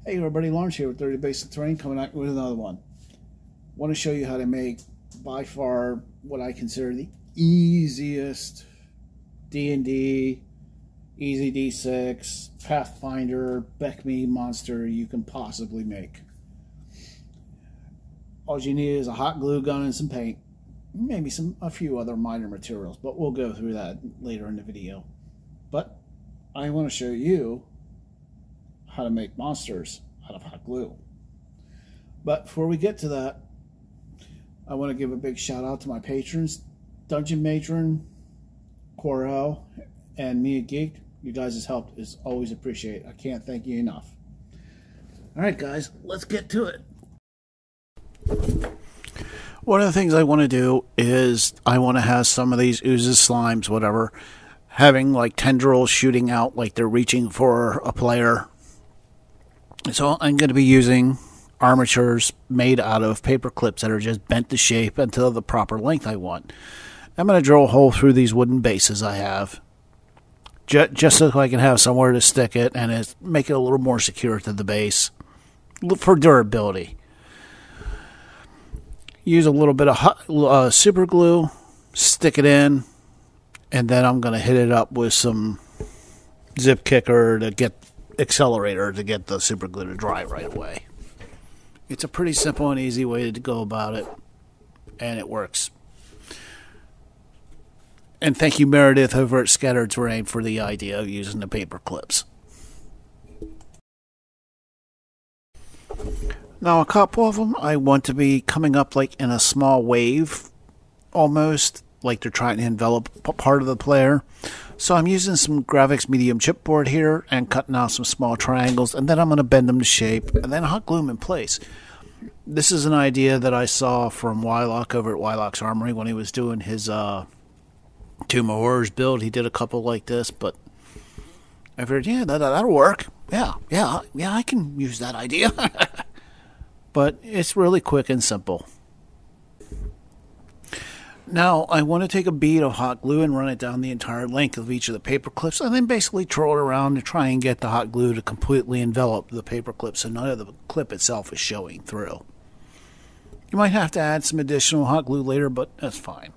Hey everybody, Lawrence here with 30 Basic Terrain, coming out with another one. Want to show you how to make by far what I consider the easiest D&D, EZD6, Pathfinder, BECMI monster you can possibly make. All you need is a hot glue gun and some paint, maybe a few other minor materials, but we'll go through that later in the video. But I want to show you how to make monsters out of hot glue. But before we get to that, I want to give a big shout out to my patrons, Dungeon Matron, Corel, and Mia Geek. You guys' help is always appreciated. I can't thank you enough. Alright guys, let's get to it. One of the things I want to do is I want to have some of these oozes, slimes, whatever, having like tendrils shooting out like they're reaching for a player. So I'm going to be using armatures made out of paper clips that are just bent to shape until the proper length I want. I'm going to drill a hole through these wooden bases I have, just so I can have somewhere to stick it and make it a little more secure to the base for durability. Use a little bit of super glue, stick it in, and then I'm going to hit it up with some zip kicker to get accelerator to get the super glue to dry right away. It's a pretty simple and easy way to go about it, and it works. And thank you, Meredith, over at Scattered Terrain, for the idea of using the paper clips. Now, a couple of them I want to be coming up like in a small wave, almost like they're trying to envelop part of the player. So I'm using some graphics medium chipboard here and cutting out some small triangles, and then I'm going to bend them to shape and then hot glue them in place. This is an idea that I saw from Wylock over at Wylock's Armory when he was doing his Tomb of Horrors build. He did a couple like this, but I figured, yeah, that'll work. Yeah, I can use that idea. But it's really quick and simple. Now, I want to take a bead of hot glue and run it down the entire length of each of the paper clips, and then basically twirl it around to try and get the hot glue to completely envelop the paper clip so none of the clip itself is showing through. You might have to add some additional hot glue later, but that's fine.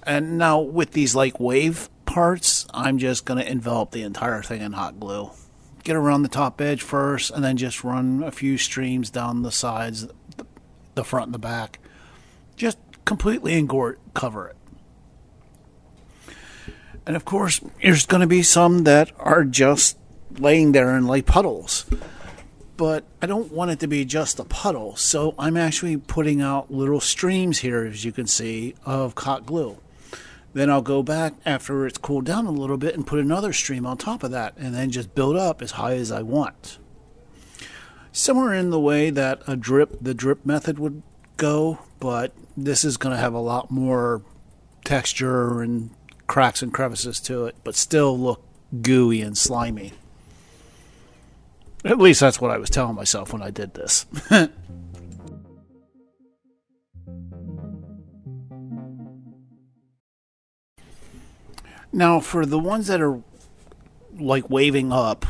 And now with these like wave parts, I'm just going to envelop the entire thing in hot glue. Get around the top edge first, and then just run a few streams down the sides, the front and the back. Just completely cover it. And of course, there's going to be some that are just laying there in like puddles. But I don't want it to be just a puddle, so I'm actually putting out little streams here, as you can see, of hot glue. Then I'll go back after it's cooled down a little bit and put another stream on top of that, and then just build up as high as I want. Somewhere in the way that the drip method would go, but this is going to have a lot more texture and cracks and crevices to it, but still look gooey and slimy. At least that's what I was telling myself when I did this. Now, for the ones that are like waving up,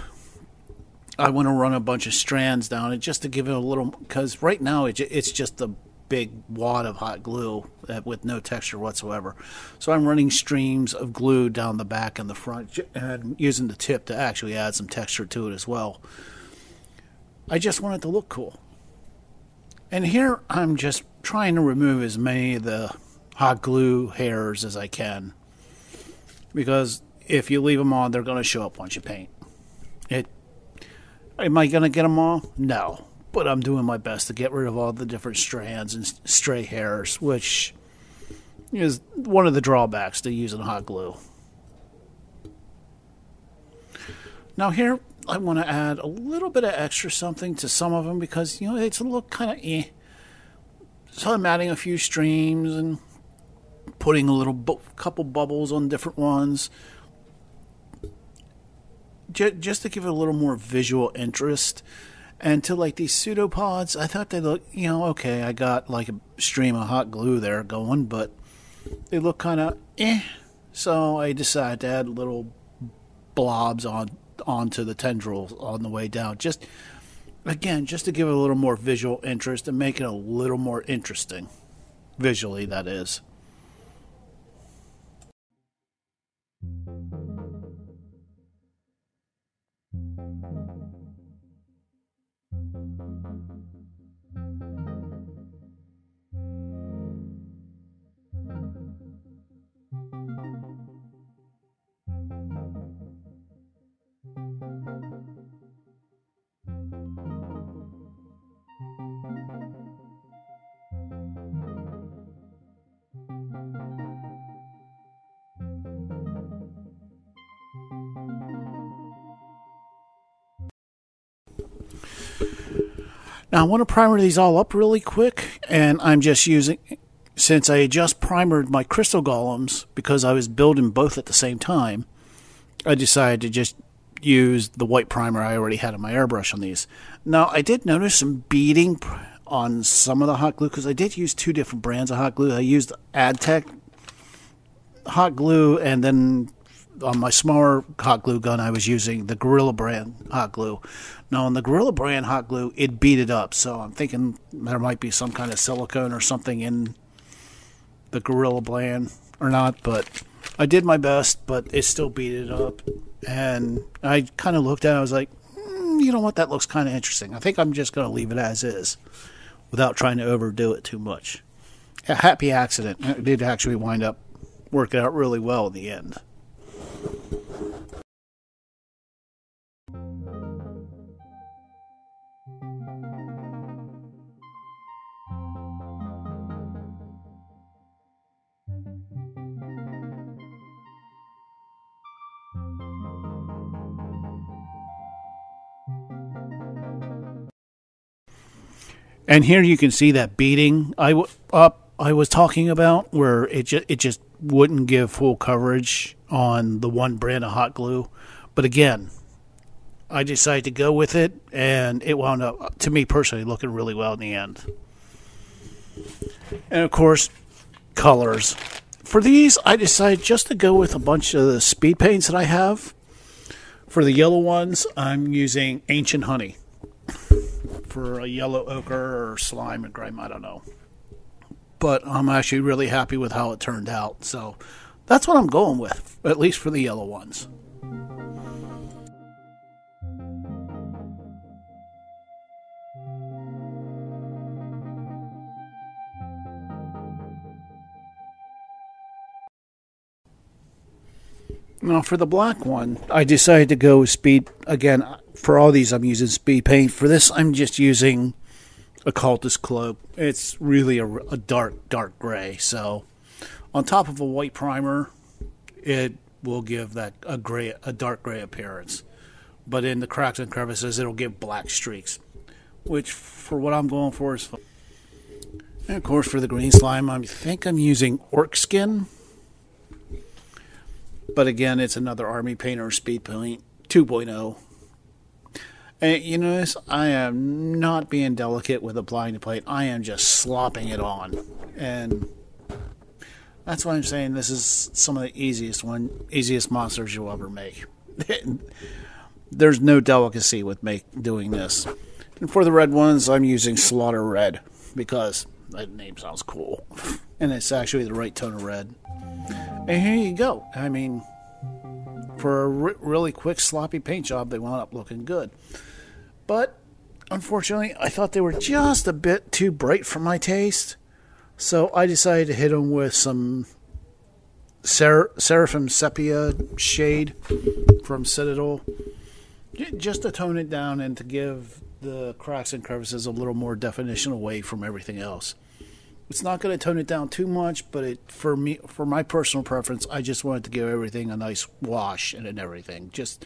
I want to run a bunch of strands down it just to give it a little, because right now it's just a big wad of hot glue with no texture whatsoever. So I'm running streams of glue down the back and the front and using the tip to actually add some texture to it as well. I just want it to look cool. And here I'm just trying to remove as many of the hot glue hairs as I can, because if you leave them on, they're going to show up once you paint. Am I going to get them all? No. But I'm doing my best to get rid of all the different strands and stray hairs, which is one of the drawbacks to using hot glue. Now here, I want to add a little bit of extra something to some of them because, you know, it's a little kind of eh. So I'm adding a few streams and putting a couple bubbles on different ones, just to give it a little more visual interest. And to like these pseudopods, I thought they look, you know, okay, I got like a stream of hot glue there going, but they look kind of eh. So I decided to add little blobs onto the tendrils on the way down. Just Again, just to give it a little more visual interest and make it a little more interesting. Visually, that is. Now I want to primer these all up really quick, and I'm just using, since I just primered my crystal golems because I was building both at the same time, I decided to just use the white primer I already had in my airbrush on these. Now I did notice some beading on some of the hot glue because I did use two different brands of hot glue. I used Adtech hot glue, and then on my smaller hot glue gun I was using the Gorilla brand hot glue. Now on the Gorilla brand hot glue, it beaded up, so I'm thinking there might be some kind of silicone or something in the Gorilla brand or not, but I did my best, but it still beaded up. And I kind of looked at it, I was like, you know what, that looks kind of interesting. I think I'm just going to leave it as is without trying to overdo it too much. A happy accident. It did actually wind up working out really well in the end. And here you can see that beading I was talking about, where it just wouldn't give full coverage on the one brand of hot glue. But again, I decided to go with it, and it wound up, to me personally, looking really well in the end. And of course, colors. For these, I decided just to go with a bunch of the speed paints that I have. For the yellow ones, I'm using Ancient Honey. For a yellow ochre or slime or grime, I don't know. But I'm actually really happy with how it turned out. So that's what I'm going with, at least for the yellow ones. Now for the black one, I decided to go with speed. Again, for all these I'm using speed paint. For this I'm just using Occultist Cloak. It's really a dark gray. So on top of a white primer, it will give that a dark gray appearance. But in the cracks and crevices, it'll give black streaks, which for what I'm going for is fun. And of course for the green slime, I think I'm using Orc Skin. But again, it's another Army Painter Speed Paint 2.0. And you notice I am not being delicate with applying the paint. I am just slopping it on. And that's why I'm saying this is some of the easiest monsters you'll ever make. There's no delicacy with doing this. And for the red ones, I'm using Slaughter Red because that name sounds cool. And it's actually the right tone of red. And here you go. I mean, for a really quick, sloppy paint job, they wound up looking good. But, unfortunately, I thought they were just a bit too bright for my taste. So I decided to hit them with some Seraphim Sepia shade from Citadel. Just to tone it down and to give the cracks and crevices a little more definition away from everything else. It's not going to tone it down too much, but for my personal preference, I just wanted to give everything a nice wash and everything, just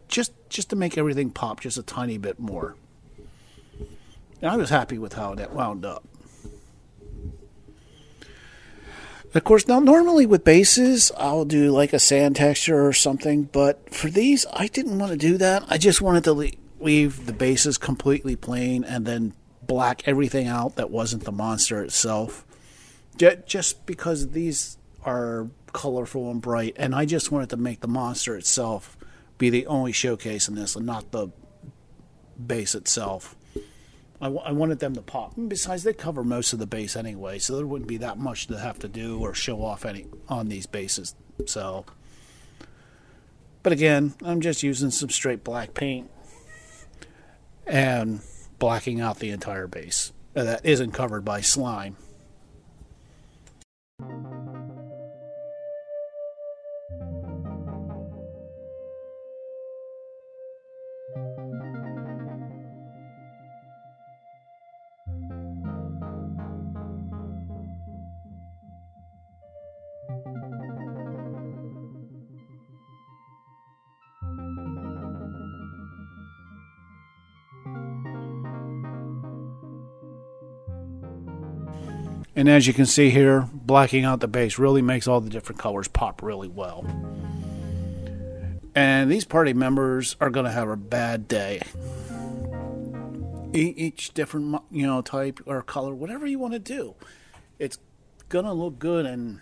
to make everything pop just a tiny bit more. And I was happy with how that wound up. Of course, now normally with bases, I'll do like a sand texture or something, but for these, I didn't want to do that. I just wanted to leave the bases completely plain and then black everything out that wasn't the monster itself, just because these are colorful and bright, and I just wanted to make the monster itself be the only showcase in this and not the base itself. I wanted them to pop. And besides, they cover most of the base anyway, so there wouldn't be that much to have to do or show off any on these bases. So, but again, I'm just using some straight black paint and blacking out the entire base that isn't covered by slime. And as you can see here, blacking out the base really makes all the different colors pop really well. And these party members are going to have a bad day. Each different, type or color, whatever you want to do, it's going to look good, and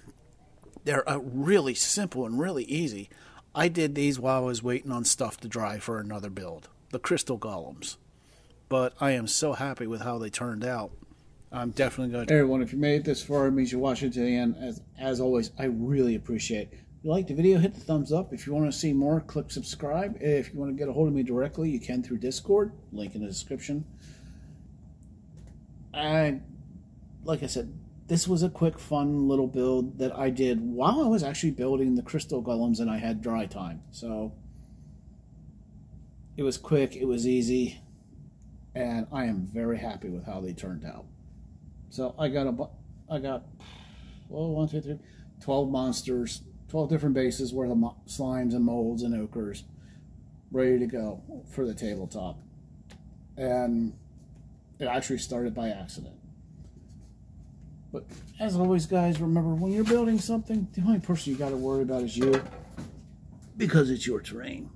they're really simple and really easy. I did these while I was waiting on stuff to dry for another build, the crystal golems. But I am so happy with how they turned out. I'm definitely going to... Hey everyone, if you made it this far, it means you watched it to the end. As always, I really appreciate it. If you liked the video, hit the thumbs up. If you want to see more, click subscribe. If you want to get a hold of me directly, you can through Discord. Link in the description. Like I said, this was a quick, fun little build that I did while I was actually building the crystal golems and I had dry time. So, it was quick, it was easy, and I am very happy with how they turned out. So I got 12 monsters, 12 different bases worth of slimes and molds and ochres ready to go for the tabletop. And it actually started by accident. But as always, guys, remember, when you're building something, the only person you got to worry about is you, because it's your terrain.